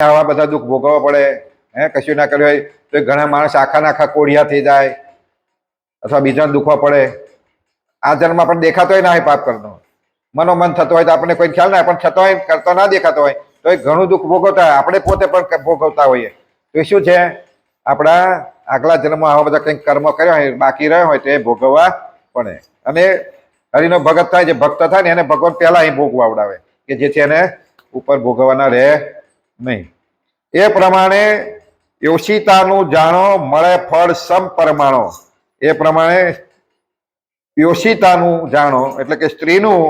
આવા બધા દુઃખ ભોગવવા પડે. કશું ના કર્યું હોય તો ઘણા માણસ આખા કોડિયા થઈ જાય અથવા બીજાને દુખવા પડે. આ જન્મ પણ દેખાતો હોય ના હોય પાપ કરતો, મનોમન થતો હોય તો આપણને કોઈ ખ્યાલ ના, પણ છતો હોય કરતો ના દેખાતો હોય તો એ ઘણું દુઃખ ભોગવતા હોય, આપણે પોતે પણ ભોગવતા હોઈએ. તો શું છે, આપણા આગલા જન્મમાં આવા બધા કંઈક કર્મ કર્યા હોય, બાકી રહ્યો હોય તો એ ભોગવવા પડે. અને હરિનો ભગત થાય, જે ભક્ત થાય ને એને ભગવાન પહેલા અહીં ભોગવા આવડાવે કે જેથી એને ઉપર ભોગવવાના રહે નહીં. એ પ્રમાણે યોષિતાનું જાણો, મળે ફળ સમ પરમાણો. એ પ્રમાણે યોષિતાનું જાણો એટલે કે સ્ત્રીનું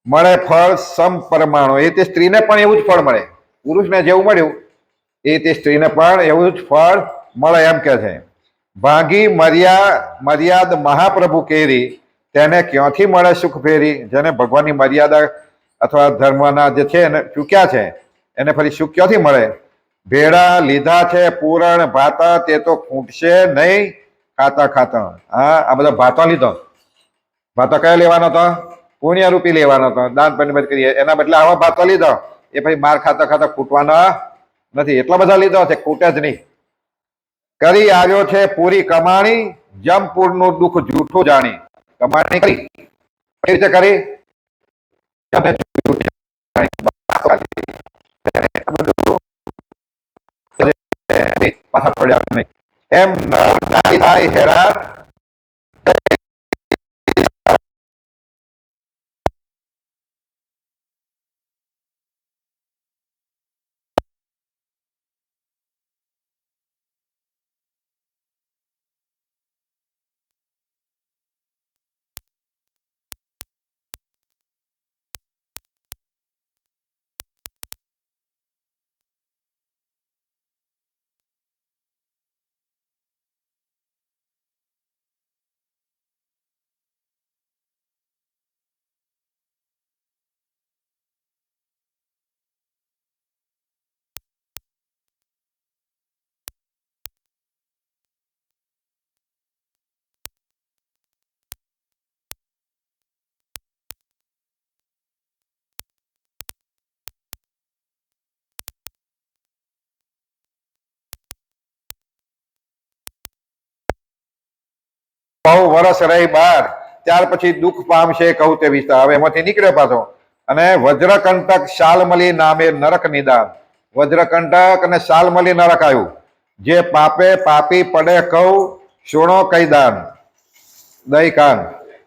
મળે ફળ સમ પરમાણો. એ તે સ્ત્રીને પણ એવું જ ફળ મળે, પુરુષને જેવું મળ્યું એ તે સ્ત્રીને પણ એવું જ ફળ મળે એમ કે છે. ભાગી મર્યાદ મહાપ્રભુ કેરી, તેને ક્યાંથી મળે સુખ ફેરી. જેને ભગવાનની મર્યાદા અથવા ધર્મના જે છે એને ચૂક્યા છે એને ફરી સુખ ક્યાંથી મળે. ભેડા લીધા છે પૂરણ ભાતા, તે તો ખૂટશે નહીં ખાતા ખાતા. આ બધા ભાતા લીધો. ભાતો કયો લેવાનો હતો? પુણ્ય રૂપી લેવાનો હતો. દાન પુણ્ય કરીએ એના બદલે આવા ભાતો લીધો, એ પછી માર ખાતા ખાતા ખૂટવાના નથી. એટલા બધા લીધો છે, ખૂટે જ નહીં. કરી આવ્યો છે પૂરી કમાણી, જમપુરનું દુઃખ જૂઠું જાણી. કમાણી કરી, કઈ રીતે કરી? પાછા પડ્યા નહીં એમ થાય હેરાન. બહુ વર્ષ રહી બાર, ત્યાર પછી દુઃખ પામશે કહું તે વિસ્તાર. હવે એમાંથી નીકળ્યો પાછો. અને વજ્રકંટક શાલમલી નામે નરક નિદાન. વજ્રકંટક અને શાલમલી નરક આવ્યું. જે પાપે પાપી પડે કહું સુણો કઈ દાન. દઈ કાન.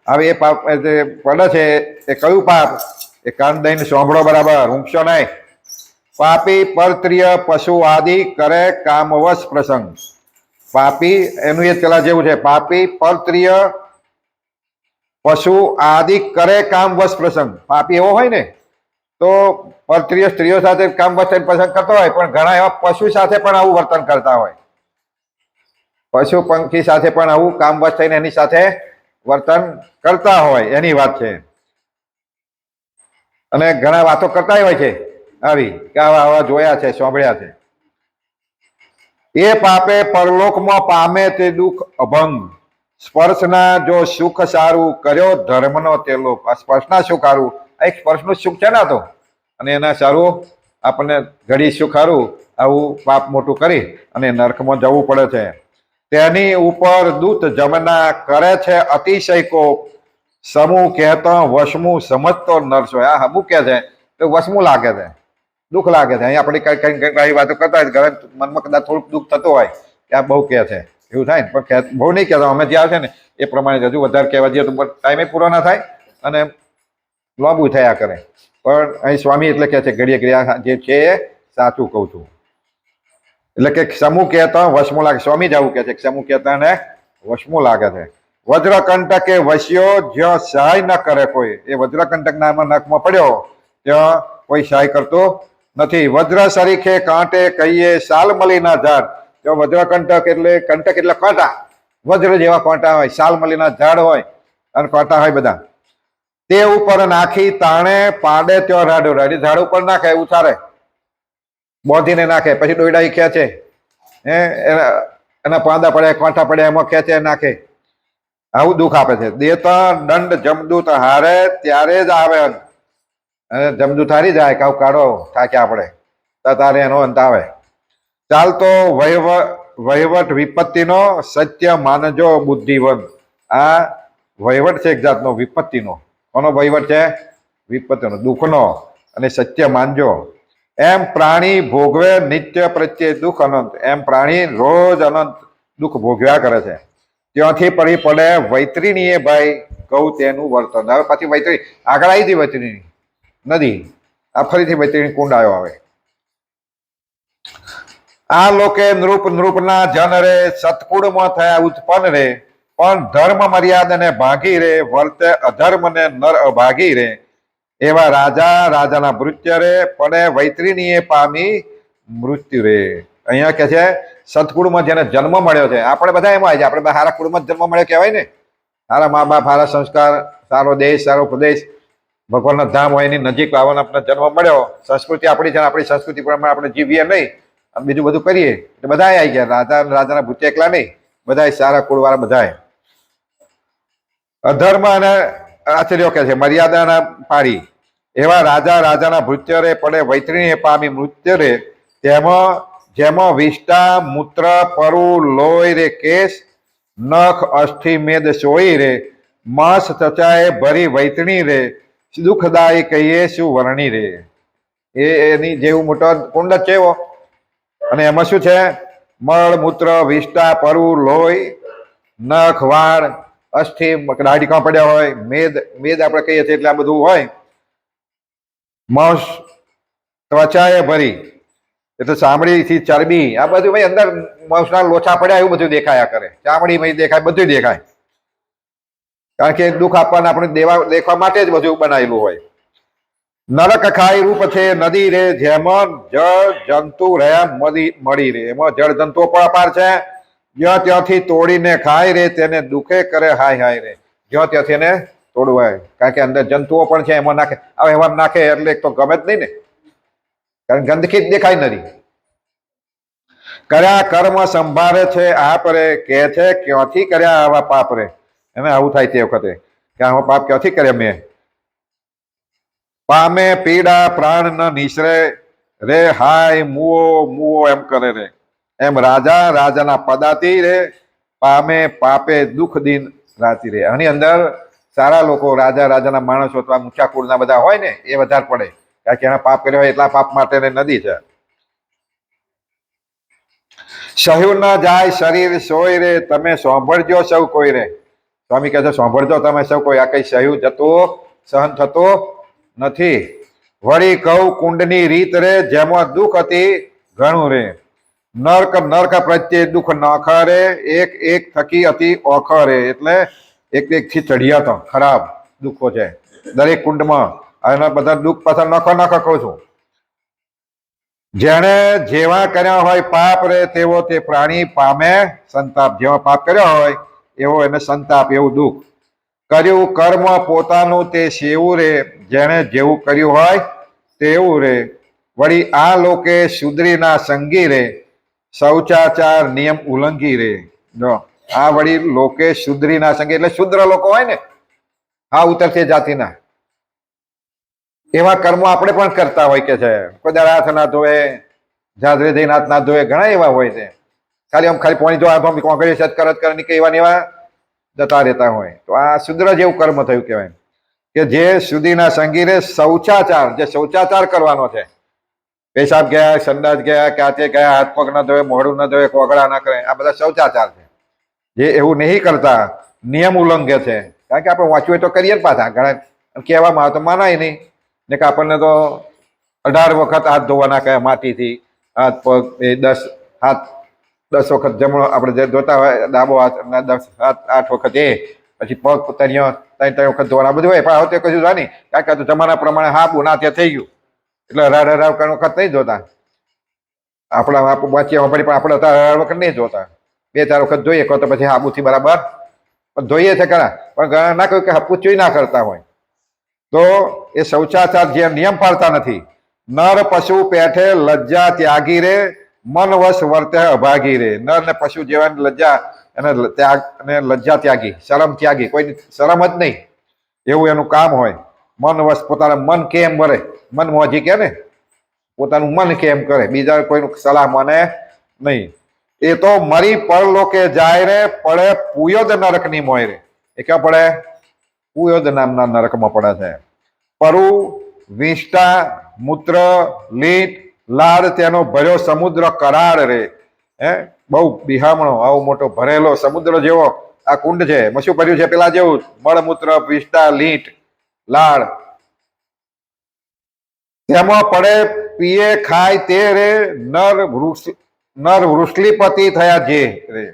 હવે એ પાપ જે પડે છે એ કયું પાપ? એ કાન દઈને સાંભળો બરાબર, ઊંઘશો નહીં. પાપી પરત્રિય પશુ આદિ કરે કામવશ પ્રસંગ. પાપી એનું એ પેલા જેવું છે, પાપી પરત્રિય પશુ આદિ કરે કામવશ પ્રસંગ. પાપી એવો હોય ને તો પરત્રિય સ્ત્રીઓ સાથે કામવશ થઈને પ્રસંગ કરતો હોય, પણ ઘણા એવા પશુ સાથે પણ આવું વર્તન કરતા હોય. પશુ પંખી સાથે પણ આવું કામવશ થઈને એની સાથે વર્તન કરતા હોય એની વાત છે. અને ઘણા વાતો કરતા હોય છે આવી કે આવા જોયા છે, સાંભળ્યા છે. એ પાપે પરલોકમાં પામે તે દુઃખ અભંગ. સ્પર્શના જો સુખ સારું કર્યો ધર્મનો તે લોક. આ સ્પર્શના સુખ સારું, એક સ્પર્શનું સુખ છે ને તો, અને એના સારું આપણને ઘડી સુખ સારું આવું પાપ મોટું કરી અને નરકમાં જવું પડે છે. તેની ઉપર દૂત જમના કરે છે અતિશય કોપ. સમૂહ કહેતો વશમું સમજતો નરસો. આ હમું કે છે તો વશમું લાગે છે, દુઃખ લાગે છે. અહીંયા આપણે કઈ વાતો કરતા હોય ઘરે મનમાં કદાચ થોડુંક દુઃખ થતું હોય કે આ બહુ કહે છે એવું થાય ને, પણ બહુ નહીં કહેતો. અમે જ્યાં છે ને એ પ્રમાણે હજુ વધારે કહેવા જઈએ તો ટાઈમે પૂરો ના થાય અને લાંબુ થયા કરે. પણ અહીં સ્વામી એટલે કહે છે ઘડીએ ઘડિયા જે છે એ સાચું કહું છું. એટલે કે સમૂહ કહેતા વશમું લાગે. સ્વામી જ આવું કહે છે, સમૂહ કહેતા ને વશમું લાગે છે. વજ્રકંટકે વસ્યો જ્યાં સહાય ન કરે કોઈ. એ વજ્રકંટક નામાં નખમાં પડ્યો ત્યાં કોઈ સહાય કરતો નથી. વજ્ર સરીખે કાંટે કહીએ શાલમલીના ઝાડ. તો વજ્રકંટક એટલે કંટક એટલે કાંટા, વજ્ર જેવા કાંટા હોય, શાલમલીના ઝાડ હોય અને કાંટા હોય બધા. તે ઉપર નાખી તાણે પાડે ત્યાં રાડો. રાડી ઝાડ ઉપર નાખે ઉતારે, બોધીને નાખે, પછી દોયડા ખેંચે, એના પાંદા પડે કાંઠા પડે એમાં ખેંચે નાખે. આવું દુઃખ આપે છે. દેતા દંડ જમદૂત હારે ત્યારે જ આવે અને જમદૂત હારી જાય કાવ કાઢો થાક્યા આપણે. તો તારે એનો અંત આવે. ચાલતો વહીવટ વિપત્તિનો સત્ય માનજો બુદ્ધિવંત. આ વહીવટ છે એક જાતનો વિપત્તિનો. કોનો વહીવટ છે? વિપત્તિનો, દુઃખનો. અને સત્ય માનજો. એમ પ્રાણી ભોગવે નિત્ય પ્રત્યે દુઃખ અનંત. એમ પ્રાણી રોજ અનંત દુઃખ ભોગવ્યા કરે છે. ત્યાંથી પડી પડે વૈતરણીએ ભાઈ કહું તેનું વર્તન. હવે પાછી વૈતરણી આગળ આવી હતી, વૈતરણી નદી, આ ફરીથી વૈતરણી કુંડ આવ્યો. હવે આ લોકે નૃપના જન રે, સત્કુળમાં થયા ઉત્પન્ન રે, પણ ધર્મ મર્યાદાને ભાગી રે, વર્તે અધર્મ ને નર અભાગી રે. એવા રાજાના મૃત્યુ રે, પડે વૈતરણીએ પામી મૃત્યુ રે. અહીંયા કે છે સત્કુળમાં જેને જન્મ મળ્યો છે. આપણે બધા એમાં આવી જાય, આપણે સારા કુળમાં જન્મ મળ્યો કહેવાય ને. સારા મા બાપ, સારા સંસ્કાર, સારો દેશ, સારો પ્રદેશ, ભગવાનના ધામ હોય એની નજીક આવવાનો આપણે જન્મ મળ્યો. સંસ્કૃતિ આપણી છે, આપણી સંસ્કૃતિ પ્રમાણે આપણે જીવીએ નહીં, બીજું બધું કરીએ. એટલે બધા આવી ગયા. રાજાના ભૂત્યા એકલા નહીં, બધા સારા કુળવાળા બધા. અધર્મ અને આચર્યો કે છે મર્યાદાના પાડી. એવા રાજાના ભૃત્ય રે, પડે વૈતરણીએ પામી મૃત્યુ રે. જેમાં વિષ્ટા મૂત્ર પરુ લોહી રે, કેશ નખ અસ્થિ મેદ સોઈ રે, માંસ ચચાએ ભરી વૈતરણી રે, દુઃખદાયી કહીએ શું વર્ણી રે. એની જેવું મોટો કુંડ જ છે એવો. અને એમાં શું છે? મળ મૂત્ર વિષ્ટા પરુ લોહી, નખ વાળ અસ્થિ દાઢીકા પડ્યા હોય, મેદ આપણે કહીએ છીએ એટલે આ બધું હોય. માંસ ત્વચાએ ભરી એટલે ચામડીથી ચરબી, આ બધું ભાઈ અંદર માંસના લોચા પડ્યા એવું બધું દેખાયા કરે. ચામડી દેખાય, બધું દેખાય. કારણ કે દુઃખ આપવાના આપણે દેખવા માટે જ બધું બનાવેલું હોય. નરક ખાઈ રૂપ છે નદી રે, જેમાં જળ જંતુ રહ્યા મળી રે. એમાં જળ જંતુઓ પણ અપાર છે. જ્યાં ત્યાંથી તોડીને ખાય રે, તેને દુઃખે કરે હાય હાય રે. જ્યાં ત્યાંથી એને તોડવાય, કારણ કે અંદર જંતુઓ પણ છે, એમાં નાખે. હવે એમાં નાખે એટલે એક તો ગમે જ નહીં ને, કારણ ગંદકી જ દેખાય નથી. કર્યા કર્મ સંભાળે છે આપ રે, કે છે ક્યાંથી કર્યા આવા પાપ રે. એને આવું થાય તે વખતે કે આવા પાપ ક્યાંથી કર્યા મેં. પામે પીડા પ્રાણ ન નિસરે રે, હાય મુઓ એમ કરે રે. એમ રાજાના પદાતી રે, પામે પાપે દુઃખ દિન રાતી રે. આની અંદર સારા લોકો, રાજાના માણસો અથવા ઊંચા કુળના બધા હોય ને, એ વધારે પડે. કારણ કે એના પાપ કર્યા હોય એટલા પાપ માટે નદી છે. સહ્યું ન જાય શરીર સોય રે, તમે સાંભળજો સૌ કોઈ રે. સ્વામી કહે છે સાંભળજો તમે સૌ કોઈ. આ કઈ સહ્યું જતું સહન થતું નથી. વળી કહું કુંડની રીત રે, જેમાં દુઃખ હતી ઘણું રે. નર્ક પ્રત્યે દુઃખ નખ રે, એક થકી હતી ઓખ રે. એટલે એક થી ચઢિયા તો ખરાબ દુઃખો છે દરેક કુંડમાં. આના બધા દુઃખ પાછા નખ કહું છું. જેણે જેવા કર્યા હોય પાપ રે, તેવો તે પ્રાણી પામે સંતાપ. જેવા પાપ કર્યા હોય એવો એને સંતાપ, એવું દુઃખ. કર્યું કર્મ પોતાનું તે સેવું રે, જેણે જેવું કર્યું હોય તેવું રે. વળી આ લોકે શુદ્રીના સંગી રે, શૌચાચાર નિયમ ઉલ્લંઘી રે. જો આ વળી લોકે શુદ્રીના સંગી એટલે શુદ્ર લોકો હોય ને, આ ઉતરતી જાતિના, એવા કર્મો આપણે પણ કરતા હોય કે છે. કોઈ હાથ ના ધોવે, જાદરે જઈને હાથ ના ધોવે, ઘણા એવા હોય છે. ખાલી પાણી ધોવા કોંકરી સત્કરત કરે કે એવા જતા રહેતા હોય. તો આ શુદ્ર જેવું કર્મ થયું કહેવાય. કે જે શુદ્ધિના સંગી રે, શૌચાચાર, જે શૌચાચાર કરવાનો છે. પેશાબ ગયા, સંડાસ ગયા, ક્યાંથી ગયા, હાથ પગ ના ધોવે, મોઢું ના ધોવે, કોગળા ના કરે, આ બધા શૌચાચાર છે. જે એવું નહીં કરતા નિયમ ઉલ્લંઘે છે. કારણ કે આપણે વાંચવું તો કરીએ ને પાછા. ઘણા કહેવામાં આવે તો માનાય નહીં ને, કે આપણને તો 18 વખત હાથ ધોવાના કહે માટીથી. હાથ પગ એ 10 વખત જમણો આપણે જે ધોતા હોય ડાબો હાથ, 8 વખત એ, પછી પગ તરિયો 3 વખત ધોવાના, બધું હોય. પણ હવે કશું થાય નહીં, કારણ કે જમાના પ્રમાણે હા બુના ત્યાં થઈ ગયું એટલે 18 વખત નહીં ધોતા. આપણા વાંચીએ પણ આપણે 18 વખત નહીં ધોતા, 2-4 વખત જોઈએ કહો તો પછી હાબુથી બરાબર ધોઈએ છે ખરા. પણ ઘણા ના કહ્યું કે હપુચું ના કરતા હોય તો એ શૌચાચાર જે નિયમ પાળતા નથી. નર પશુ પેઠે લજ્જા ત્યાગી રે, મન વશ વર્તે અભાગી રે. નર ને પશુ જેવાની લજ્જા અને ત્યાગ અને લજ્જા ત્યાગી, શરમ ત્યાગી, કોઈ શરમ જ નહીં એવું એનું કામ હોય. મન વશ પોતાના મન કેમ મરે, મન મોજી કે ને, પોતાનું મન કેમ કરે, બીજા કોઈનું સલાહ માને નહીં. એ તો મરી પરલોકે જાય રે, પડે પુયોદ નરકની મોય રે. એ ક્યાં પડે? પુયોદ નામના નરકમાં પડે છે. પરુ વિષ્ટા મૂત્ર લીટ લાડ તેનો ભર્યો સમુદ્ર કરાળ રે. બહુ બિહામણો, આવો મોટો ભરેલો સમુદ્ર જેવો આ કુંડ છે. શું ભર્યું છે? પેલા જેવું મળમૂત્ર વિષ્ટા લીટ લાડ. તેમાં પડે પીએ ખાય તે રે, નર વૃષ્લિપતિ થયા જે રે.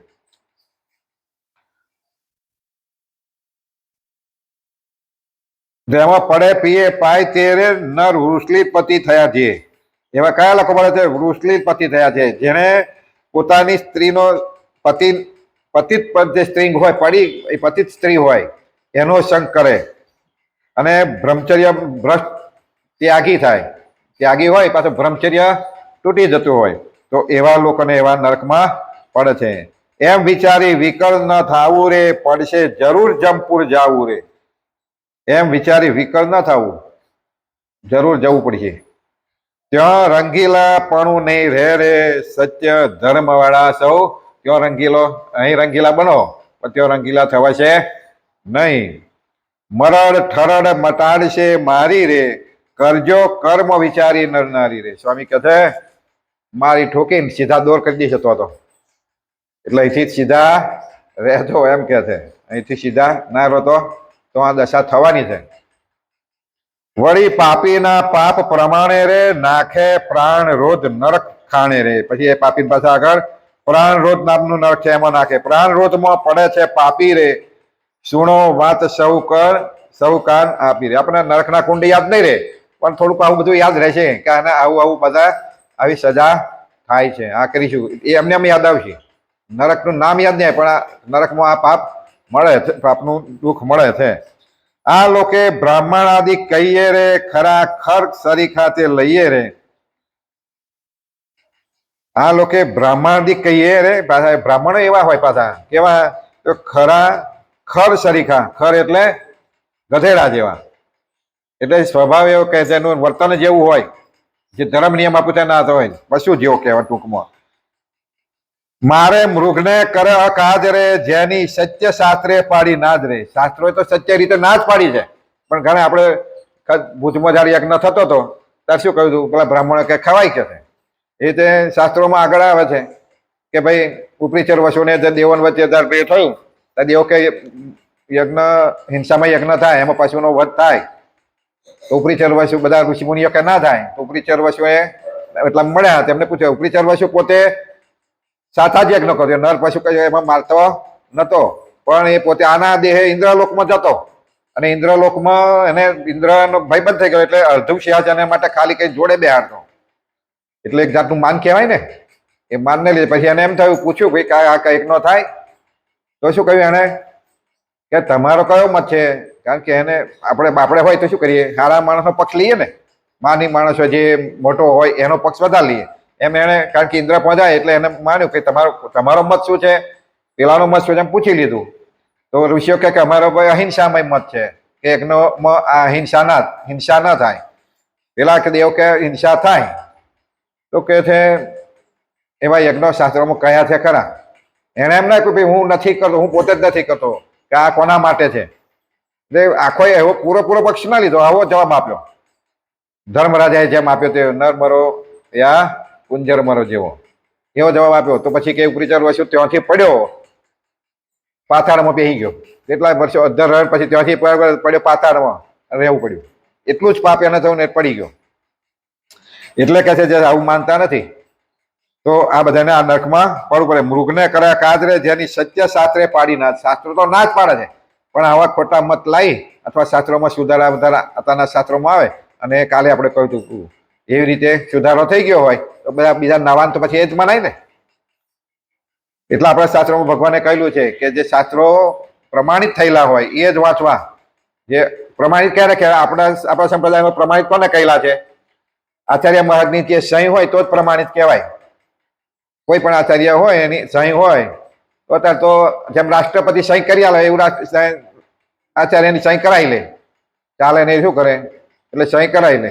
જેમાં પડે પીએ પાય તે રે, નર વૃષ્લિપતિ થયા જે. એવા કયા લોકો મળે છે? વૃષ્લિપતિ થયા છે, જેને પોતાની સ્ત્રીનો પતિત જે સ્ત્રી હોય, પડી એ પતિત સ્ત્રી હોય એનો સંગ કરે અને બ્રહ્મચર્ય ભ્રષ્ટ ત્યાગી થાય. ત્યાગી હોય પાછું બ્રહ્મચર્ય તૂટી જતું હોય તો એવા લોકોને એવા નરકમાં પડે છે. એમ વિચારી વિકળ ન થાવું રે, પડશે જરૂર જમપુર જાવું રે. એમ વિચારી વિકળ ન થવું, જરૂર જવું પડશે. ત્યાં રંગીલા પણ નહીં રહે રે, સત્ય ધર્મ વાળા સૌ ત્યાં રંગીલો, અહીં રંગીલા બનો પણ ત્યાં રંગીલા થવાશે નહીં. મરડ ઠરડ મટાડશે મારી રે, કરજો કર્મ વિચારી નરનારી રે. સ્વામી કહે છે મારી ઠોકીને સીધા દોર કરી દેશે તો એટલે અહીંથી સીધા રહેજો એમ કે છે. અહીંથી સીધા ના રહો તો આ દશા થવાની છે. વળી પાપીના પાપ પ્રમાણે રે, નાખે પ્રાણ રોધ નરક ખાણે રે. પછી એ પાપી પાસે આગળ પ્રાણ રોધ નામનું નરક છે, એમાં નાખે. પ્રાણ રોધમાં પડે છે પાપી રે, સુણો વાત સૌ કર સૌ કાન આપી રે. આપણે નરકના કુંડ યાદ નહીં રે પણ થોડુંક આવું બધું યાદ રહેશે કે આને આવું બધા આવી સજા થાય છે, આ કરીશું એ એમને એમ યાદ આવશે. નરકનું નામ યાદ નહીં પણ આ નરકમાં આ પાપ મળે છે, પાપનું દુઃખ મળે છે. આ લોકે બ્રાહ્મણ આદિ કહીએ રે, ખરા ખર્ક સરીખા તે લઈએ રે. આ લોકે બ્રાહ્મણ આદિ કહીએ રે, પાછા બ્રાહ્મણો એવા હોય પાછા કેવા તો ખરા ખર સરીખા. ખર એટલે ગધેડા જેવા, એટલે સ્વભાવ એવો કે તેનું વર્તન જેવું હોય, જે ધર્મ નિયમ આપું ના હોય, પશુ જેવો કહેવાય ટૂંકમાં. મારે મૃગને કરે અકાજ રે, જેની સત્ય શાસ્ત્રે પાડી નાદ રે. શાસ્ત્રોએ તો સત્ય રીતે ના જ પાડી છે પણ ઘણા આપણે ભુજમાં જયારે યજ્ઞ થતો હતો ત્યારે શું કહ્યું હતું, પેલા બ્રાહ્મણો કે ખવાય કે છે એ રીતે શાસ્ત્રોમાં આગળ આવે છે કે ભાઈ ઉપરીચર વસુને દેવન વચ્ચે ત્યારે થયું ત્યારે દેવો કે યજ્ઞ હિંસામાં યજ્ઞ થાય એમાં પશુનો વધ થાય તો ઉપરીચર વસુ બધા ઋષિમુનિઓ કે ના થાય તો ઉપરીચર વસુએ એટલા મળ્યા તેમને પૂછ્યું ઉપરીચર વસુ પોતે સાચા જ યજ્ઞ કર્યો, નર પશુ કયો એમાં મારતો નતો પણ એ પોતે આના દેહે ઇન્દ્રલોકમાં જતો અને ઇન્દ્રલોકમાં એને ઇન્દ્રનો ભાઈબંધ થઈ ગયો એટલે અર્ધું સિંહાસન માટે ખાલી કઈ જોડે બેહાડતો એટલે એક જાતનું માન કહેવાય ને. એ માનને લીધે પછી એને એમ થયું, પૂછ્યું ભાઈ આ કંઈક નો થાય તો શું કહ્યું એને કે તમારો કયો મત છે? કારણ કે એને આપણે હોય તો શું કરીએ, સારા માણસનો પક્ષ લઈએ ને, માની માણસો જે મોટો હોય એનો પક્ષ વધારે લઈએ. એમ એને કારણ કે ઇન્દ્ર પહોંચાય એટલે એને માન્યું કે તમારો મત શું છે, પેલાનો મત શું છે એમ પૂછી લીધું. તો ઋષિઓ કે અમારો ભાઈ અહિંસામય મત છે કે એકનો હિંસા ના થાય. પેલા કે દેવ કે હિંસા થાય તો કે છે એવા યજ્ઞ શાસ્ત્રોમાં કયા છે ખરા. એને એમ ના કહ્યું હું નથી કરતો, હું પોતે જ નથી કરતો કે આ કોના માટે છે. એટલે આખો એવો પૂરો પક્ષ ના લીધો, આવો જવાબ આપ્યો ધર્મરાજાએ જેમ આપ્યો તે નર મરો યા કુંજર મરો જેવો એવો જવાબ આપ્યો. તો પછી કે ઉપરીચર વસ્તુ ત્યાંથી પડ્યો પાતાળમાં બેસી ગયો. કેટલા વર્ષો 18 પછી ત્યાંથી પડ્યો પાતાળમાં રહેવું પડ્યું. એટલું જ પાપ એને થયું ને પડી ગયો. એટલે કે છે જે આવું માનતા નથી તો આ બધાને આ નરકમાં પડવું પડે. મૃગને કરે કાજરે, જેની સત્ય શાસ્ત્રે પાડી ના. શાસ્ત્રો તો ના જ પાડે છે પણ આવા ખોટા મત લાવી અથવા શાસ્ત્રોમાં સુધારા વધારા અત્યારના શાસ્ત્રોમાં આવે અને કાલે આપણે કહ્યું હતું એવી રીતે સુધારો થઈ ગયો હોય તો બધા બીજા નવાન તો પછી એ જ મનાય ને. એટલે આપણા શાસ્ત્રોમાં ભગવાને કહેલું છે કે જે શાસ્ત્રો પ્રમાણિત થયેલા હોય એ જ વાંચવા. જે પ્રમાણિત ક્યારે કહેવાય, આપણા સંપ્રદાયમાં પ્રમાણિત કોને કહેલા છે? આચાર્ય મહારાજની જે સહી હોય તો જ પ્રમાણિત કહેવાય. કોઈ પણ આચાર્ય હોય એની સહી હોય તો અત્યારે તો જેમ રાષ્ટ્રપતિ સહી કરી આલે એવું આચાર્યની સહી કરાવી લે, ચાલે ને શું કરે એટલે સહી કરાવી લે.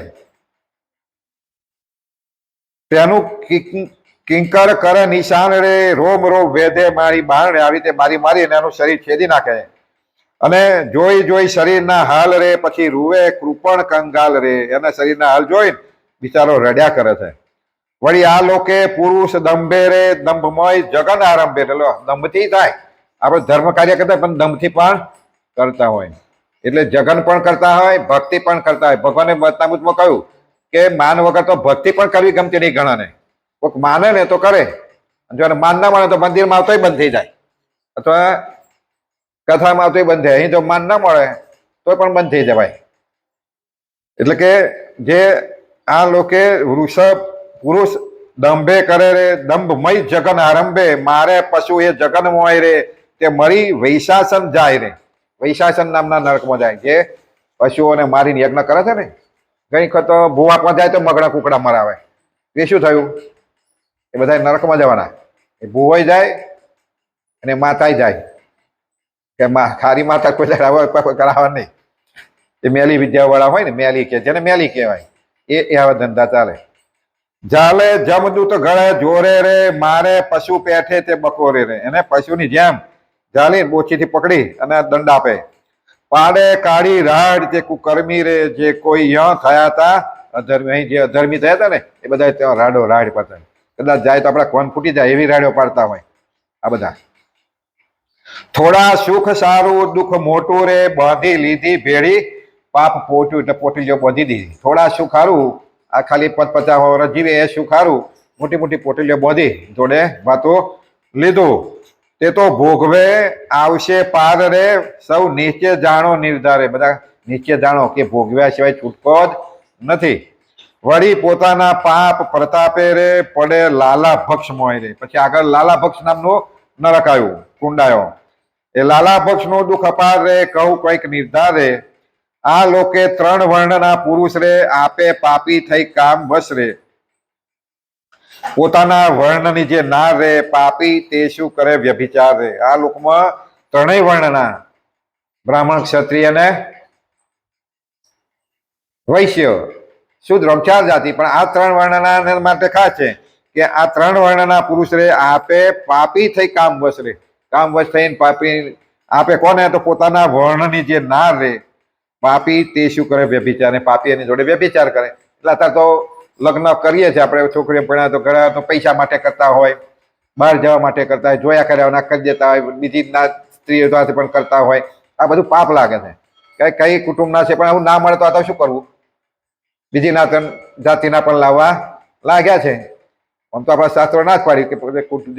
તેનું કિંકર કરે નિશાન રે, રોમ રોમ વેધે મારી બાણ. આવી રીતે મારી મારીને એનું શરીર છેદી નાખે. અને જોઈ જોઈ શરીરના હાલ રે, પછી રૂવે કૃપણ કંગાલ રે. એના શરીરના હાલ જોઈ બિચારો રડ્યા કરે છે. વળી આ લોકે પુરુષ દંભે રે, દંભમય જગન આરંભે. એટલે દંભથી થાય, આપણે ધર્મ કાર્ય કરતા પણ દંભથી પણ કરતા હોય. એટલે જગન પણ કરતા હોય, ભક્તિ પણ કરતા હોય. ભગવાને વચનામૃતમાં કહ્યું કે માન વગર તો ભક્તિ પણ કરવી ગમતી નહીં ઘણાને. કોઈક માને ને તો કરે, જો માન ના માને તો મંદિરમાં આવતોય બંધ થઈ જાય, અથવા કથામાં આવતોય બંધ થાય. અહીં જો માન ના મળે તો પણ બંધ થઈ જવાય. એટલે કે જે આ લોકે વૃષભ પુરુષ દંભે કરે રે, દંભમય જગન આરંભે. મારે પશુ એ જગન મોય રે, તે મરી વૈશાસન જાય રે. વૈશાસન નામના નરકમાં જાય. જે પશુઓને મારીને યજ્ઞ કરે છે ને, કઈ વખત ભૂવાપમાં જાય તો મગણા કુકડા મરાવે. એ શું થયું? એ બધા નરકમાં જવાના. એ ભૂવાઈ જાય અને માતાય જાય. કે ખારી માતા કોઈ કરાવવા નહીં. એ મેલી વિદ્યા વાળા હોય ને, મેલી કે જેને મેલી કહેવાય, એ આવા ધંધા ચાલે. જાલે જમદૂત ગળે જોરે રે, મારે પશુ પેઠે તે બકોરે રે. એને પશુની જેમ જાલી બોચીથી પકડી અને દંડ આપે. પાડે કાળી રાડ તે કુકર્મી રે, જે કોઈ ય થયા હતા અધર્મી, અહીં જે અધર્મી થયા હતા ને એ બધા ત્યાં રાડો રાડ પડતા. કદાચ જાય તો આપણા કોણ ફૂટી જાય એવી રાડો પાડતા હોય આ બધા. થોડા સુખ સારું દુઃખ મોટું રે, બાંધી લીધી ભેળી પાપ પોટ્યું. એટલે પોટલીઓ બાંધી દીધી. થોડા સુખ સારું, આ ખાલી 50 વર્ષ જીવે એ સુખ સારું, મોટી મોટી પોટલીઓ બાંધી જોડે વાતો લીધું. તે તો ભોગવે આવશે પાર રે, સૌ નીચે જાણો નિર્ધારે. બધા નીચે જાણો કે ભોગવ્યા સિવાય છૂટકો જ નથી. વળી પોતાના પાપ પ્રતાપે રે, પડે લાલા ભક્ષ મોય રે. પછી આગળ લાલા ભક્ષ નામનું નરક આવ્યું, કુંડાયો. એ લાલા ભક્ષ નું દુઃખ અપાર રે, કહું કઈક નિર્ધાર રે. આ લોકે 3 વર્ણના પુરુષ રે, આપે પાપી થઈ કામ વશ રે. પોતાના વર્ણની જે નાર રે પાપી, તે શું કરે વ્યભિચાર રે. આ લોકમાં 3 વર્ણના, બ્રાહ્મણ, ક્ષત્રિય અને વૈશ્ય, શુદ્ર, 4 જાતિ. પણ આ 3 વર્ણના માટે ખાસ છે કે આ 3 વર્ણના પુરુષ રે, આપે પાપી થઈ કામ વશ રે. કામ વશ થઈને પાપી આપે કોને? તો પોતાના વર્ણની જે નાર રે પાપી, તે શું કરે વ્યભિચાર. ને પાપી એની જોડે વ્યભિચાર કરે. એટલે અત્યારે તો લગ્ન કરીએ છીએ આપણે, છોકરીઓ ભણ્યા તો ઘણા તો પૈસા માટે કરતા હોય, બહાર જવા માટે કરતા હોય, જોયા કર્યા કરી દેતા હોય, બીજી સ્ત્રીઓ સાથે પણ કરતા હોય. આ બધું પાપ લાગે છે. કઈ કુટુંબના છે પણ આવું ના મળે તો આ તો શું કરવું? બીજી જાતિના પણ લાવવા લાગ્યા છે. આમ તો આપણા શાસ્ત્રો ના જ પાડી કે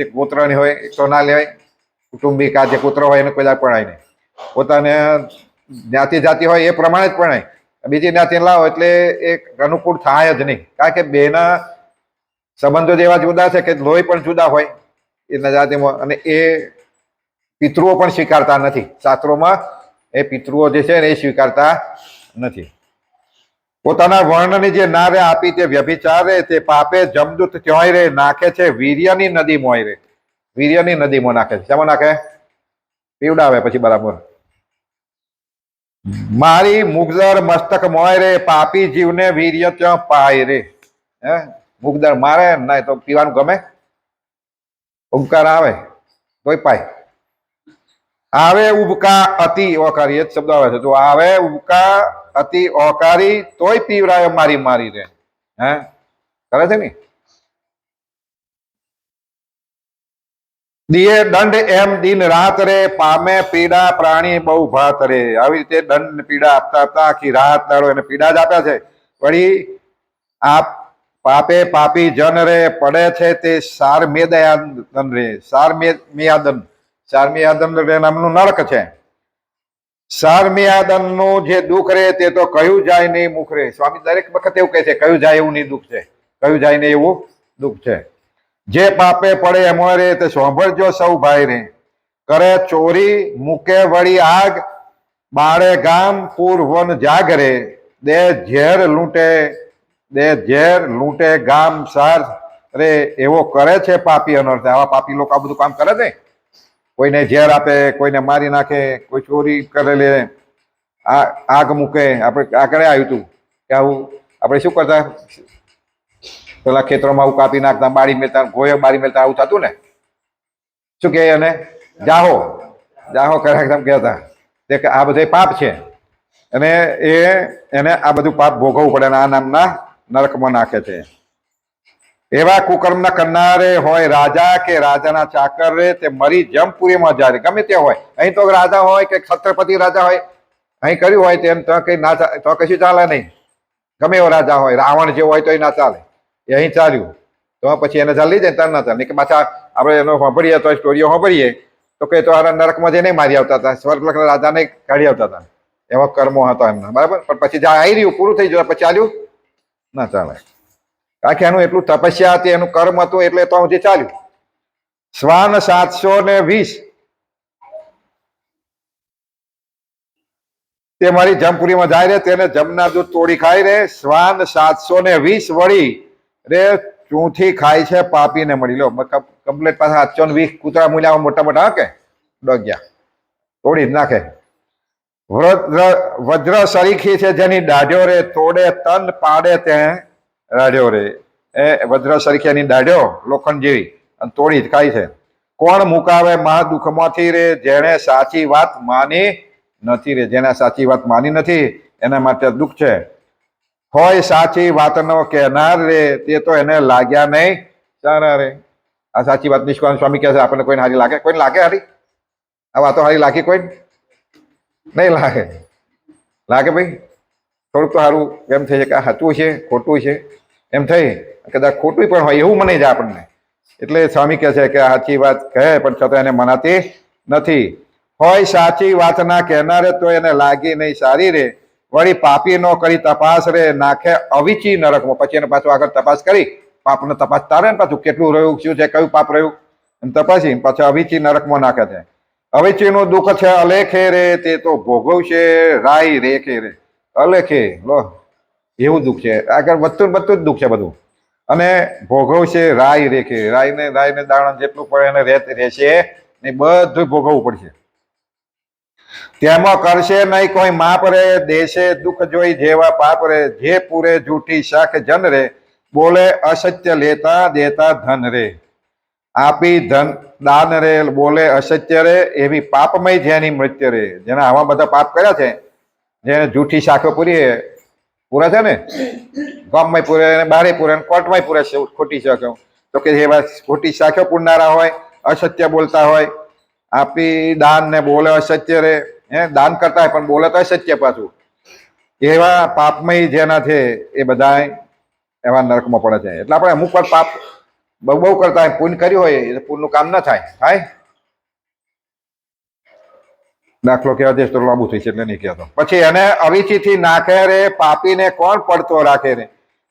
જે ગોત્રની હોય એ તો ના લેવાય. કુટુંબિક આ જે પુત્ર હોય એને કોઈ પણાય નહીં. પોતાને જાતિ હોય એ પ્રમાણે જ પણાય. બીજી જ્ઞાતિ લાવો એટલે એ અનુકૂળ થાય જ નહીં. કારણ કે બેના સંબંધો જેવા જુદા છે કે લોહી પણ જુદા હોય એના જાતિમાં. અને એ પિતૃઓ પણ સ્વીકારતા નથી. શાસ્ત્રોમાં એ પિતૃઓ જે છે ને એ સ્વીકારતા નથી. પોતાના વર્ણની જે નારે આપી તે વ્યભિચાર રે, તે પાપે જમદૂત ત્યોય રે, નાખે છે વીર્યની નદી મોય રે. વીર્યની નદીમાં નાખે છે. શેમાં નાખે? પીવડાવે પછી બરાબર. મારી મુગદર મસ્તક મોય રે, પાપી જીવને વીર્ય ત્યાં પાય રે. હે મુગદર મારે ના તો પીવાનું ગમે, ઉબકાર આવે તોય પાય. આવે ઉબકા અતિ ઓકારી, એ જ શબ્દ આવે છે. તો આવે ઉબકા અતિ ઓકારી, તોય પીવરાય મારી મારી રે. હે કરે છે ને. દિયે દંડ એમ દિન રાત રે, પામે પીડા પ્રાણી બહુ ભાત રે. આવી રીતે દંડ પીડા આપતા આપતા આખી રાત દાડો એને પીડા જ આપ્યા છે. વળી આ પાપે પાપી જન રે, પડે છે તે સાર મેદયાદન રે. સારમેયાદન રે નામનું નરક છે. સારમેયાદન નું જે દુઃખ રે તે તો કયું જાય નહીં મુખ રે. સ્વામી દરેક વખત એવું કહે છે, કયું જાય એવું નહીં દુઃખ છે, કયું જાય નહીં એવું દુઃખ છે. જે પાપે પડે એમાં રે, તે સાંભળજો સૌ ભાઈ રે. કરે ચોરી મૂકે વળી આગ, બાળે ગામ પૂર વન જાગરે. દે ઝેર લૂંટે ગામ સાર રે. એવો કરે છે પાપી અનર્થ. આવા પાપી લોકો આ બધું કામ કરે છે. કોઈને ઝેર આપે, કોઈને મારી નાખે, કોઈ ચોરી કરે લે, આગ મૂકે. આપણે આગળ આવ્યું હતું કે આવું આપણે શું કરતા, પેલા ખેતરોમાં આવું કાપી નાખતા, બાળી મેળતા, ગોયો બાળી મેળતા, આવું થતું ને. શું કહે એને? જાહો જાહો કરે કહેતા. તે આ બધું પાપ છે અને એને આ બધું પાપ ભોગવવું પડે અને આ નામના નરકમાં નાખે છે. એવા કુકર્મ કરનારે હોય રાજા કે રાજાના ચાકર રે, તે મરી જમપુરીમાં જાય. ગમે તે હોય, અહીં તો રાજા હોય કે છત્રપતિ રાજા હોય, અહીં કર્યું હોય તેમ તો કઈ ના તો કશું ચાલે નહીં. ગમે એવો રાજા હોય, રાવણ જેવો હોય તો ના ચાલે. એ અહીં ચાલ્યું તો પછી એને ચાલી જાય ત્યાં ના ચાલે. કે પાછા આપણે એનો સાંભળીએ તો સ્ટોરીઓ સાંભળીએ તો કે તો નરકમાં જઈને મારી આવતા હતા, સ્વર્ગ રાજાને કાઢી આવતા હતા. એવા કર્મો હતા એમના, બરાબર. પણ પછી જ્યાં આવી રહ્યું પૂરું થઈ ગયું પછી ચાલ્યું ના ચાલે. કારણ કે એનું એટલું તપસ્યા હતી, એનું કર્મ હતું એટલે તો હજી ચાલ્યું. શ્વાન 720 તે મારી જમપુરીમાં જાય રે, તેને જમના દૂધ તોડી ખાય રે. શ્વાન 720 વળી રે ચૂંથી ખાય છે પાપીને મળી. લો કમ્પ્લેટ પાછા 720 કૂતરા મૂલ્યા મોટા મોટા કે ડોગ્યા તોડી જ નાખે. વજ્ર સરીખી છે જેની દાઢ્યો રે, તોડે તન પાડે તે રાડ્યો રે. એ વજ્ર સરીખીની દાઢ્યો લોખંડ જેવી અને તોડી જ ખાય છે. કોણ મુકાવે મહા દુઃખમાંથી રે, જેણે સાચી વાત માની નથી રે. જેને સાચી વાત માની નથી એના માટે દુઃખ છે. હોય સાચી વાતનો કહેનાર રે, તે તો એને લાગ્યા નહીં સારા રે. આ સાચી વાત નિષ્કાળ સ્વામી કહે છે આપણને કોઈને હારી લાગે? કોઈને લાગે હારી? આ વાતો હારી લાગી? કોઈ નહીં લાગે. લાગે ભાઈ? થોડુંક તો સારું એમ થઈ છે કે આ સાચું છે ખોટું છે એમ થઈ, કદાચ ખોટું પણ હોય એવું મને જાય આપણને. એટલે સ્વામી કહે છે કે સાચી વાત કહે પણ છતાં એને મનાતી નથી. હોય સાચી વાતના કહેનારે તો એને લાગી નહીં સારી રે. વળી પાપી નો કરી તપાસ રે, નાખે અવિચી નરકમાં. પછી એને પાછું આગળ તપાસ કરી, પાપને તપાસ તારે ને પાછું કેટલું રહ્યું, શું છે, કયું પાપ રહ્યું એમ તપાસી પાછું અવિચી નરકમાં નાખે છે. અવિચીનું દુઃખ છે અલેખે રે, તે તો ભોગવશે રાય રેખે રે. અલેખે લો એવું દુઃખ છે. આગળ બધું જ દુઃખ છે બધું. અને ભોગવશે રાય રેખે. રાયને દાણા જેટલું પડે એને રહેશે ને બધું ભોગવવું પડશે. તેમાં કરશે નહીં કોઈ માપ રે, દેશે દુઃખ જોઈ જેવા પાપ રે. જે પૂરે જૂઠી શાખ જન રે, બોલે અસત્ય લેતા દેતા ધન રે. આપી ધન દાન રે, બોલે અસત્ય રે, એવી પાપમય જેની મૃત્યુ રે. જેના આવા બધા પાપ કર્યા છે, જેને જૂઠી શાખો પૂરા છે ને, ગામમાં પૂરે, બારે પૂરે, કોર્ટમાં પૂરે છે ખોટી શાખો. તો કે એવા ખોટી શાખો પૂરનારા હોય, અસત્ય બોલતા હોય, આપી દાન ને બોલે અસત્ય રે. દાન કરતા હોય પણ બોલે તો અસત્ય પાછું. એવા પાપમય જેના છે એ બધા એવા નરકમાં પડે છે. એટલે આપણે અમુક વાર પાપ બહુ કરતા હોય, પુણ્ય કર્યું હોય એટલે પુણ્યનું કામ ના થાય. દાખલો કહેવા જઈશ તો લાંબુ થઈ છે એટલે નહીં કહેતો. પછી એને અવિચીથી નાખે રે, પાપીને કોણ પડતો રાખે રે.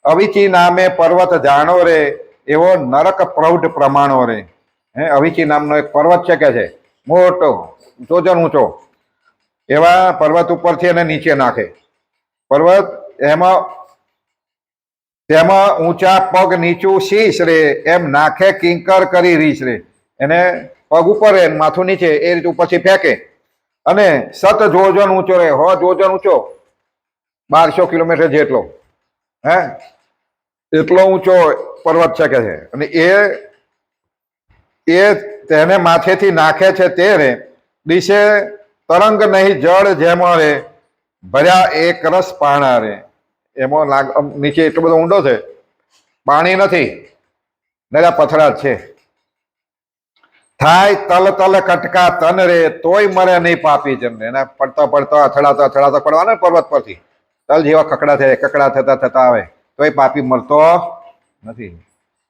અવિચી નામે પર્વત જાણો રે, એવો નરક પ્રૌઢ પ્રમાણો રે. અવિચી નામનો એક પર્વત છે કે છે મોટો, જોજન ઊંચો. એવા પર્વત ઉપરથી એને નીચે નાખે. પર્વત તેમાં ઊંચા પગ નીચું શીશ રે, એમ નાખે કિંકર કરી રીસ રે. એને પગ ઉપર રે માથું નીચે એ રીતે ઉપરથી ફેંકે. અને 7 જોજન ઊંચો રે, 100 જોજન ઊંચો, 1200 કિલોમીટર જેટલો. એટલો ઊંચો પર્વત છે કે છે. અને એ તેને માથેથી નાખે છે તે રે. દિશે તરંગ નહીં જળ જેમાં રે, ભર્યા એક રસ પાણા રે. એમાં નીચે એટલો બધો ઊંડો છે, પાણી નથી, નરા પથરા છે. થાય તલ તલ કટકા તન રે, તોય મરે નહીં પાપી જન. એના પડતા અથડાતા પડવાના પર્વત પરથી તલ જેવા કકડા થતા આવે તોય પાપી મરતો નથી.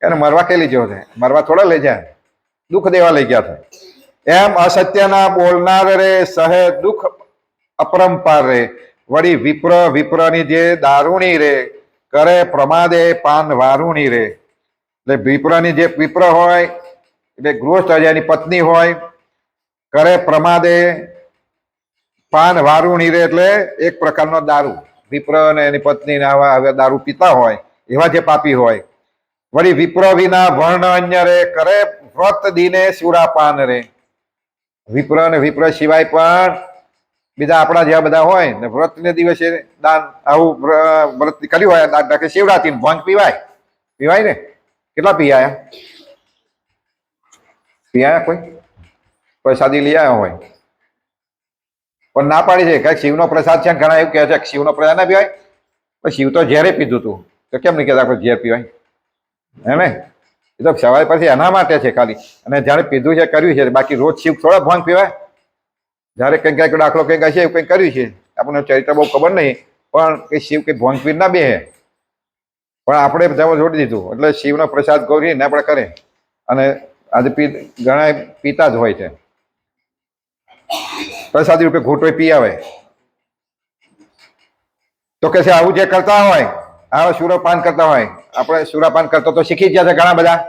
એને મરવા કે લઈ ગયો છે? મરવા થોડા લઈ જાય, દુઃખ દેવા લઈ ગયા છે. એમ અસત્યના બોલનાર રે, સહે દુઃખ અપરંપાર રે. વળી વિપ્રની જે દારૂણી રે, કરે પ્રમાદે પાન વારુણી રે. એટલે વિપ્રની જે વિપ્ર હોય એટલે ગૃહસ્થ એની પત્ની હોય, કરે પ્રમાદે પાન વારુણી રે, એટલે એક પ્રકારનો દારૂ. વિપ્ર અને એની પત્ની આવા દારૂ પીતા હોય એવા જે પાપી હોય. વળી વિપ્ર વિના વર્ણ અન્ય રે, કરે વ્રત દિને સુરાપાન રે. વિપ્ર અને વિપ્ર સિવાય પણ બીજા આપણા જેવા બધા હોય ને વ્રત ને દિવસે દાન આવું વ્રત કર્યું હોય, દાખલા શિવરાત્રી ભાંગ પીવાય પીવાય ને? કેટલા પીયા કોઈ પ્રસાદી લઈ આવ્યા હોય પણ ના પાડી છે કે શિવનો પ્રસાદ છે. ઘણા એવું કહે છે કે શિવનો પ્રસાદ ના પીવાય, પણ શિવ તો ઝેરે પીધું તું, તો કેમ નહીં કહેતા આપણે ઝેર પીવાય? હે ને? એ તો સવારે પછી એના માટે છે ખાલી, અને જયારે પીધું છે કર્યું છે. બાકી રોજ શિવ થોડા ભાંગ પીવાય? જયારે કંઈક દાખલો કંઈક હશે એવું કંઈક કર્યું છે, આપણને ચરિત્ર બહુ ખબર નહીં, પણ કે શિવ કંઈ ભાંગ પી ના બેહે. પણ આપણે જવા જોડી દીધું એટલે શિવનો પ્રસાદ ગૌરીને આપણે કરે, અને આજે ઘણા પીતા જ હોય છે. પ્રસાદી રૂપે ઘૂંટો પી આવે. તો કે છે આવું જે કરતા હોય, આવા સુરાપાન કરતા હોય, આપણે સુરાપાન કરતો તો શીખી ગયા છે ઘણા બધા,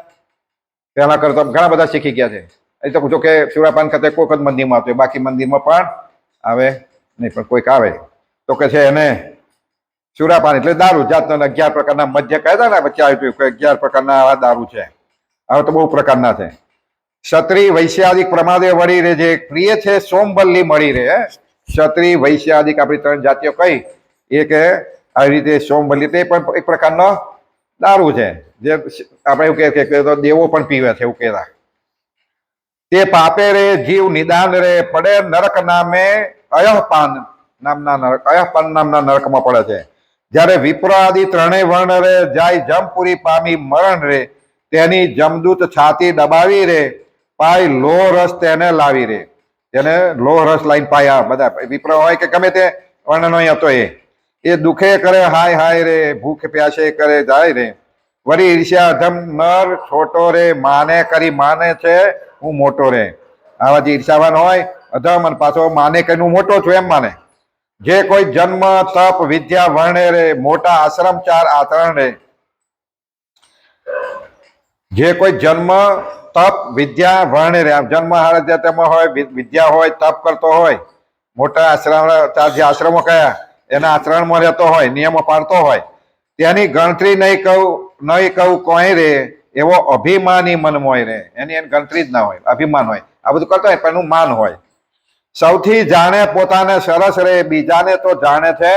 પહેલા કરતા ઘણા બધા શીખી ગયા છે. એ તો પૂછો કે સુરાપાન કરતા કોઈક જ મંદિરમાં આવતો, બાકી મંદિરમાં પણ આવે નહીં. પણ કોઈક આવે તો કે છે એને સુરાપાન એટલે દારૂ. જાતનો 11 પ્રકારના મધ્ય કહેતા ને, પછી આવ્યું કે 11 પ્રકારના આવા દારૂ છે. હવે તો બહુ પ્રકારના છે. ક્ષત્રિય વૈશ્યાદિક પ્રમાદે વળી રે, જે પ્રિય છે સોમવલ્લી મળી રહે. ક્ષત્રિય વૈશ્યાદિક આપણી 3 જાતિઓ કઈ, એ કે આવી રીતે સોમવલ્લી તે પણ એક પ્રકારનો દારૂ છે, જે આપણે એવું કે દેવો પણ પીવે છે એવું કહેતા. તે પાપે રે જીવ નિદાન રે, પડે નરક નામે અયહપાન નામના નરક, અયહપાન નામના નરકમાં પડે છે. જ્યારે વિપ્ર આદિ 3 વર્ણ રે, જાય જમપુરી પામી મરણ રે, તેની જમદૂત છાતી દબાવી રે, પાય લોહ રસ તેને લાવી રે. તેને લોહ રસ લાઈન પાયા. બધા વિપ્ર હોય કે ગમે તે વર્ણનો હતો, એ દુખે કરે હાય હાય રે, ભૂખ પ્યાસે કરે જાય રે. વળી ઈર્ષ્યા અધમ નર છોટો રે, માને કરી માને છે હું મોટો રે. આવા જે ઈર્ષાવાન હોય અધમ, અને પાછો માને કરીને હું મોટો છું એમ માને. જે કોઈ જન્મ તપ વિદ્યા વર્ણે રે, મોટા આશ્રમ 4 આચરણ રે. જે કોઈ જન્મ તપ વિદ્યા વર્ણે રે, જન્મ હાળમાં હોય, વિદ્યા હોય, તપ કરતો હોય, મોટા આશ્રમ 4 જે આશ્રમો કયા એના આચરણમાં રહેતો હોય, નિયમો પાડતો હોય, તેની ગણતરી નહીં કહું કોઈ રે, એવો અભિમાની મન મોય રે. એની ગણતરી જ ના હોય, અભિમાન હોય. આ બધું કરતો હોય પણ એનું માન હોય. સૌથી જાણે પોતાને સરસ રે, બીજાને તો જાણે છે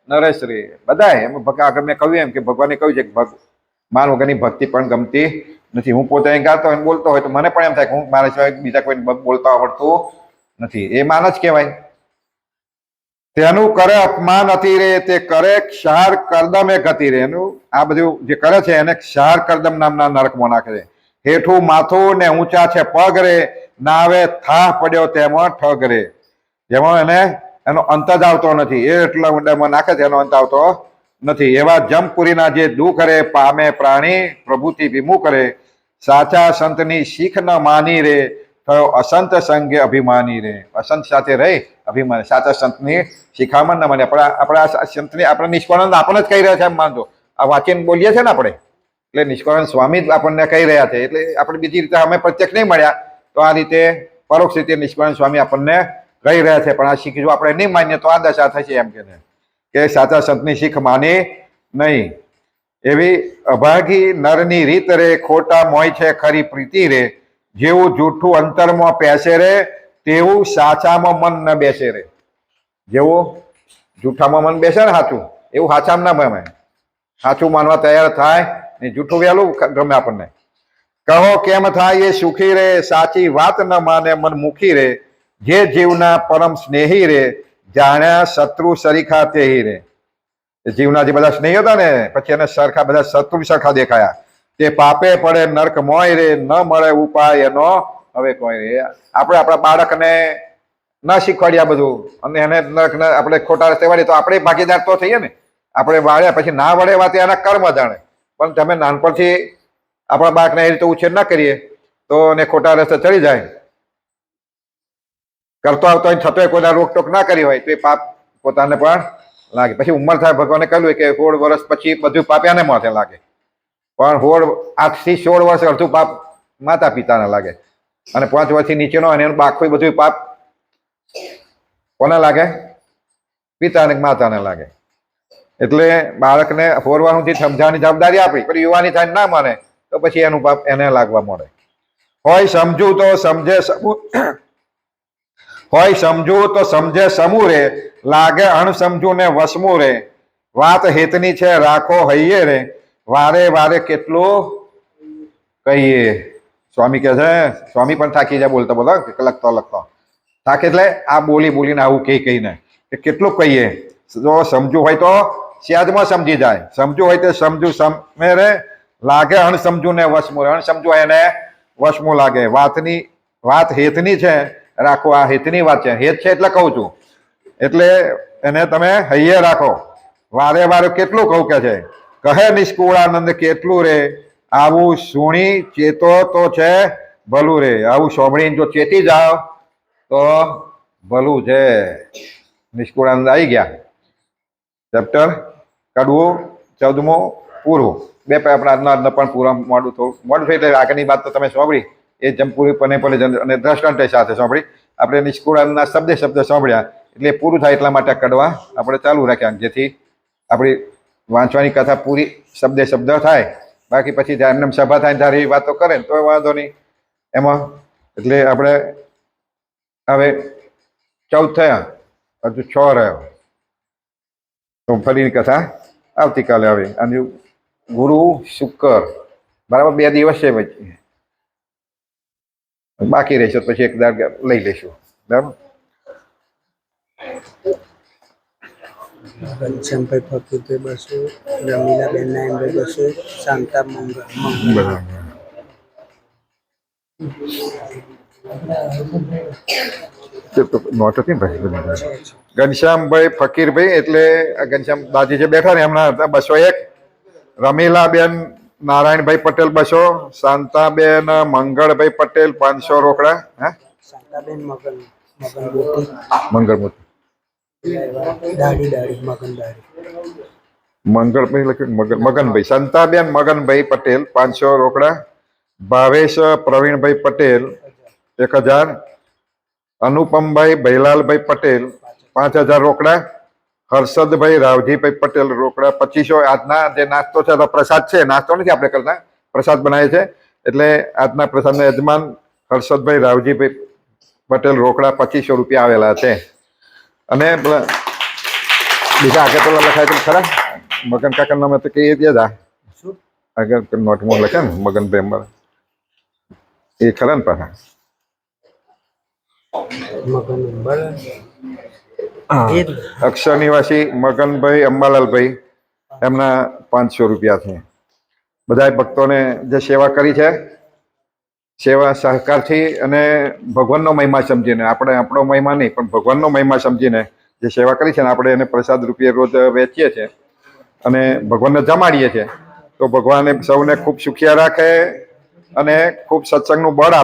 નરેશ રે. બધા એમ આગળ મેં કહ્યું એમ કે ભગવાને કહ્યું છે કે માન વગરની ભક્તિ પણ ગમતી નથી. હું પોતે ગાતો હોય બોલતો હોય તો મને પણ એમ થાય કે હું મારા સિવાય બીજા કોઈ બોલતા આવડતું નથી. એ માન જ કહેવાય. તેનું કરે અપમાન હતી રે, તે કરે ક્ષાર કરદમે ગતિ રે. એનું આ બધું જે કરે છે એને ક્ષાર કરદમ નામના નરકમાં નાખે છે. હેઠું માથું ને ઊંચા છે પગ રે, નાવે થાહ પડ્યો તેમાં ઠગ રે. જેમાં એનો અંત જ આવતો નથી, એ એટલા ઊંડામાં નાખે છે એનો અંત આવતો નથી. એવા જમપુરીના જે દુઃખ રે, પામે પ્રાણી પ્રભુથી વિમુખ રે. સાચા સંતની શીખ ન માની રે, થયો અસંત સંગે અભિમાની રે. અસંત સાથે રહી અભિમાની, સાચા સંતની શિખામણ ન માને. આપણા સંતની આપણે નિષ્કાળાનંદ આપણને જ કહી રહ્યા છે એમ માનજો. આ વાંચીને બોલીએ છે ને આપણે, એટલે નિષ્કાળાનંદ સ્વામી જ આપણને કહી રહ્યા છે. એટલે આપણે બીજી રીતે અમે પ્રત્યક્ષ નહીં મળ્યા, તો આ રીતે પરોક્ષ રીતે નિષ્કાળાનંદ સ્વામી આપણને કહી રહ્યા છે. પણ આ શીખ જો આપણે નહીં માનીએ તો આ દશા થશે એમ કે સાચા સંતની શીખ માની નહીં. એવી અભાગી નરની રીત રે, ખોટા મોય છે ખરી પ્રીતિ રે. જેવું જૂઠું અંતરમાં પેસે રે, તેવું સાચામાં મન ન બેસે રે. જેવું જૂઠામાં મન બેસે ને સાચું, એવું સાચામાં ના ગમે. સાચું માનવા તૈયાર થાય ને જૂઠું વહેલું ગમે આપણને. કહો કેમ થાય એ સુખી રે, સાચી વાત ન માને મન મુખી રે. જે જીવના પરમ સ્નેહી રે, જાણ્યા શત્રુ સરીખા તેહી રે. જીવના જે બધા સ્નેહી હતા ને, પછી એને સરખા બધા શત્રુ સરખા દેખાયા. તે પાપે પડે નર્ક મોય રે, ન મળે ઉપાય એનો હવે કોઈ રે. આપણે આપણા બાળકને ના શીખવાડ્યા બધું, અને એને નર્કને આપણે ખોટા રસ્તે વાળીએ તો આપણે ભાગીદાર તો થઈએ ને. આપણે વાળ્યા પછી ના વળે વાત એના કર્મ જાણે. પણ તમે નાનપણથી આપણા બાળકને એ રીતે ઉછેર ના કરીએ તો એને ખોટા રસ્તે ચડી જાય. કરતો આવતો હોય છતાંય કોઈના રોકટોક ના કરી હોય તો એ પાપ પોતાને પણ લાગે. પછી ઉંમર થાય, ભગવાને કહ્યું કે 16 વર્ષ પછી બધું પાપ એને માથે લાગે. પણ 8 થી 16 વર્ષ અડધું પાપ માતા પિતાને લાગે, અને 5 વર્ષથી નીચેનો અને એનું બાકી બધું પાપ કોને લાગે? પિતાને માતાને લાગે. એટલે બાળકને હોરવાનું સમજાવવાની જવાબદારી આપી, પણ યુવાની થાય ના માને તો પછી એનું પાપ એને લાગવા મળે. હોય સમજુ તો સમજે હોય સમજુ તો સમજે સમૂહ રે, લાગે અણસમજુ ને વસમું રે. વાત હેતની છે રાખો હૈયે રે, વારે વારે કેટલું કહીએ. સ્વામી કહે છે, સ્વામી પણ થાકી જાય બોલતા બોલતા, લખતો થાકે એટલે આ બોલીને આવું કહીને કે કેટલું કહીએ. જો સમજવું હોય તો સહેજમાં સમજી જાય, સમજવું હોય તો સમજુ સમે રે લાગે, અણસમજુ ને વશમું, અણસમજુ એને વશમું લાગે. વાત હેતની છે, રાખો આ હેતની વાત છે, હેત છે એટલે કહું છું, એટલે એને તમે હૈયે રાખો. વારે વારે કેટલું કહું કે છે, કહે નિષ્કુળાનંદ કેટલું રે, આવું સુણી ચેતો તો છે ભલું રે. આવું સોંભળીને જો ચેતી જાઓ તો ભલું છે. નિષ્કુળાનંદ આવી ગયા. ચેપ્ટર કડવું 14મું પૂરું. બે આપણા પણ પૂરા મોડું થયું એટલે આગળની વાત તો તમે સાંભળી એ જેમ પૂરી પણ અને દ્રષ્ટાંત સાથે સાંભળી. આપણે નિષ્કુળાનંદના શબ્દ સાંભળ્યા એટલે પૂરું થાય એટલા માટે કડવા આપણે ચાલુ રાખ્યા, જેથી આપણી વાંચવાની કથા પૂરી શબ્દ થાય. બાકી પછી જ્યારે એમને સભા થાય ત્યારે એ વાતો કરે ને તો વાંધો નહીં એમાં. એટલે આપણે હવે 14 થયા, હજુ 6 રહ્યો. તો ફરીની કથા આવતીકાલે આવે. અને ગુરુ શુક્ર બરાબર 2 દિવસ છે પછી બાકી રહેશે, પછી એક દાડ લઈ લઈશું. બરાબર. ઘનશ્યામભાઈ ફકીરભાઈ 200, રમીલાબેન નાયણભાઈ 200, શાંતા મંગળ. નોટ હતી ને ભાઈ. ઘનશ્યામભાઈ ફકીરભાઈ એટલે ઘનશ્યામ દાદી જે બેઠા ને એમના હતા 201. રમીલાબેન નારાયણભાઈ પટેલ 200, શાંતાબેન મંગળભાઈ પટેલ 500 રોકડા. શાંતાબેન મંગળમૂર્તિ મંગળભાઈ લખ્યું મગનભાઈ. શાંતાબેન મગનભાઈ પટેલ 500 રોકડા. ભાવેશ પ્રવીણભાઈ પટેલ 1000. અનુપમભાઈ ભૈલાલભાઈ પટેલ 5000 રોકડા. હર્ષદભાઈ રાવજીભાઈ પટેલ રોકડા 2500. આજના જે નાસ્તો છે તો પ્રસાદ છે, નાસ્તો નથી આપણે કરતા, પ્રસાદ બનાવે છે. એટલે આજના પ્રસાદના યજમાન હર્ષદભાઈ રાવજીભાઈ પટેલ રોકડા 2500 રૂપિયા આવેલા છે. અને બીજા આગળ પેલા લખાય તો ખરા મગન કાકા નામે તો કઈ દે આગળ નોટમાં લખે ને મગનભાઈ અમારા એ ખરા ને પાછા અક્ષર નિવાસી મગનભાઈ અંબાલાલભાઈ એમના 500 રૂપિયા છે. બધા ભક્તોને જે સેવા કરી છે, સેવા સહકારથી અને ભગવાનનો મહિમા સમજીને, આપણે આપણો મહિમા નહીં પણ ભગવાનનો મહિમા સમજીને જે સેવા કરી છે ને આપણે એને પ્રસાદ રૂપિયે રોજ વેચીએ છીએ અને ભગવાનને જમાડીએ છીએ. તો ભગવાન સૌને ખૂબ સુખિયા રાખે અને ખૂબ સત્સંગનું બળ આપે.